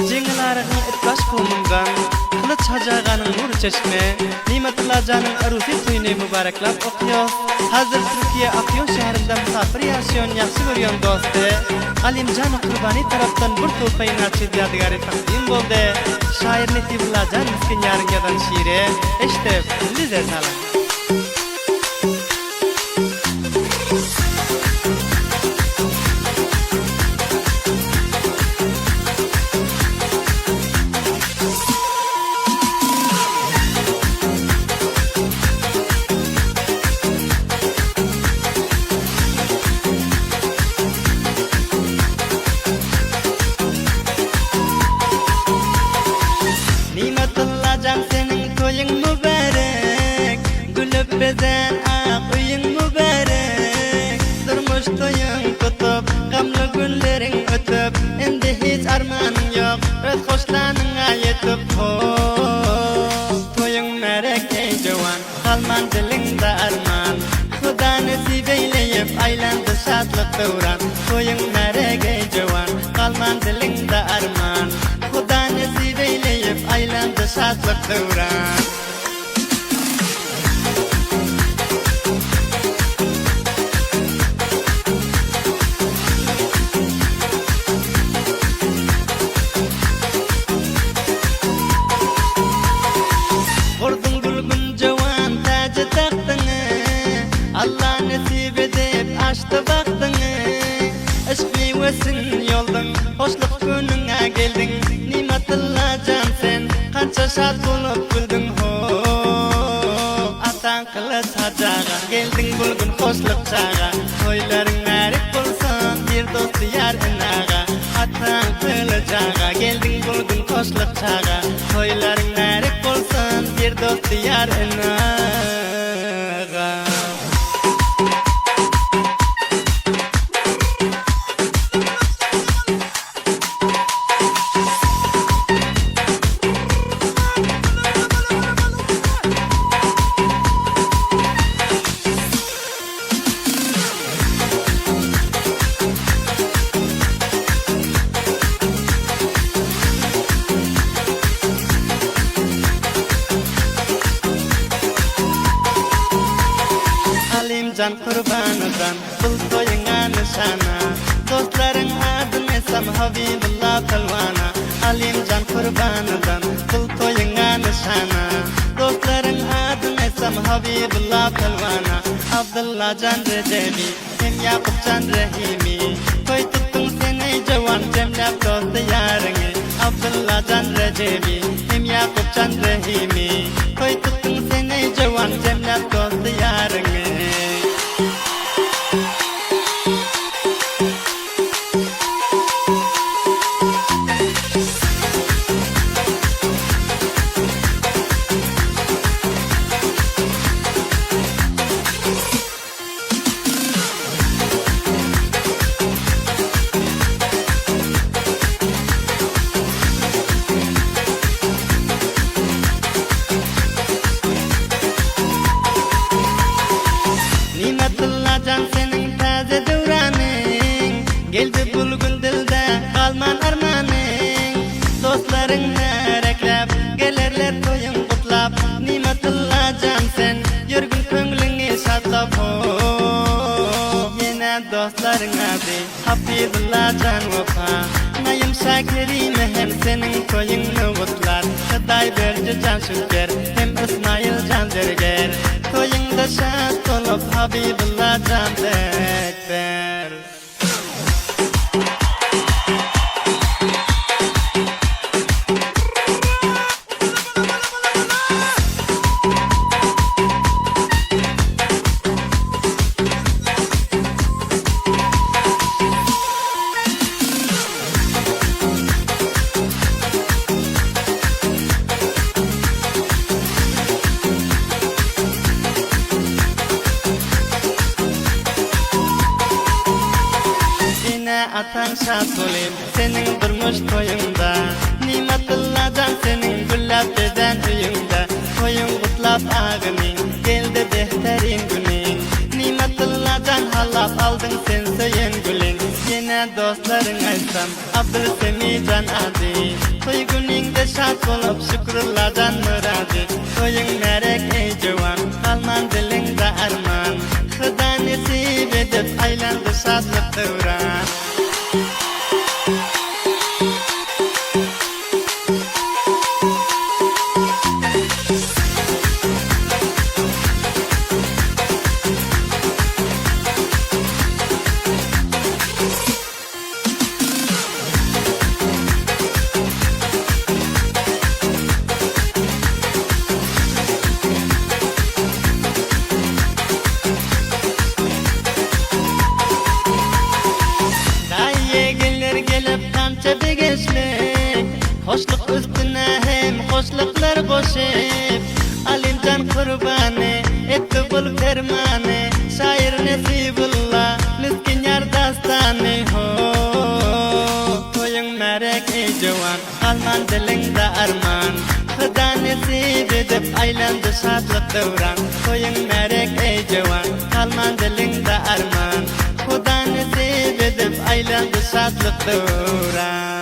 Cengilarının etbaş bulungan, kılıç hacağanın nur çeşme, Nimetullah Can'ın arusi toyunu mübareklap okuyor. Hazır Türkiye Afyon şehrinde misafir yaşayan, yaxşı görüyen dostu, Alimcan Kurbani taraftan bir tufayın açı yadigarı takdim boldu. Şair Nimetullah Can miskin yarıngadan şiiri, işte lize salam. Nimetullah Can senin toyun mübarek, gülüp bezen ak uyun mübarek. Durmuş toyun tutup, gamlı günlerin ötüp, endi hiç armanın yok, öz hoşlanına yetip. Toyun merek ey cavan, kalman dilinde arman, Huda nasip eyleyip aylandı şadlık devran. Toyun merek ey cavan, kalman dilinde arman, Huda nasip eyleyip aylandı şadlık devran. Vurdun gülgün cavan tacı taktını, Allah nasip edip açtı baktını. Aşk vesin yoldun, hoşluk gününe geldin. Nimetullah Can sen, kança şad bulup güldün ho. Atan kılıç hacağa, geldin bulgun hoşluk çağa. Toyların merik bulsun, bir dostu yar enağa. Atan kılıç hacağa, geldin bulgun hoşluk çağa. Toyların merik bulsun, bir dostu yar enağa. Alimcan kurbanıdan, bul toyuna nişana. Dostların adın esam Habibullah Pelvana. Alimcan kurbanıdan, bul toyuna nişana. Dostların adın esam Habibullah Pelvana. Abdullah Can Recebi, hem Yakup Can Rahimi. Toy tuttun seni cavan, cemlap dostu yarını. Abdullah Can Recebi, hem Yakup Can Rahimi. Toy tuttun seni cavan, cemlap dostu yarını. Nimetullah Can senin taze devranın, geldi bulgun dilde kalman armanın. Dostların mereklep, gelirler toyun kutlap. Nimetullah Can sen, yürgün köngülünü şadlap. Yine dostların adı Habibullah Can Vefa. Nayım Şakir'ime hem senin toyunu kutlar. Hıday Berci Can Şüker, hem İsmail Can Zerger. Toyunda şad olup Habibullah Can Bekber. Atan şad olayım senin durmuş toyunda. Nimetullah Can senin güllap beden uyunda. Toyun kutlap ağının, geldi behterin günün. Nimetullah Can halap aldın sen söyün gülün. Mene dostların aysam Abdülsemican adi Toy güningde şad bolup şükürlardan muradi Toyun merek ey jıvan Kalman dilingde arman Hıda nesip edip aylandı şadlık dıvran Hoşluk üstüne hem hoşluklar boşep Alimcan kurbanı etti bul fermanı Şair Nesibullah miskin yar dastanı ho Toyun merek ey jıvan Alman dilingde arman Hıda nesip edip aylandı şadlık dıvran Toyun merek ey jıvan Alman dilingde arman Hıda nesip edip aylandı şadlık dıvran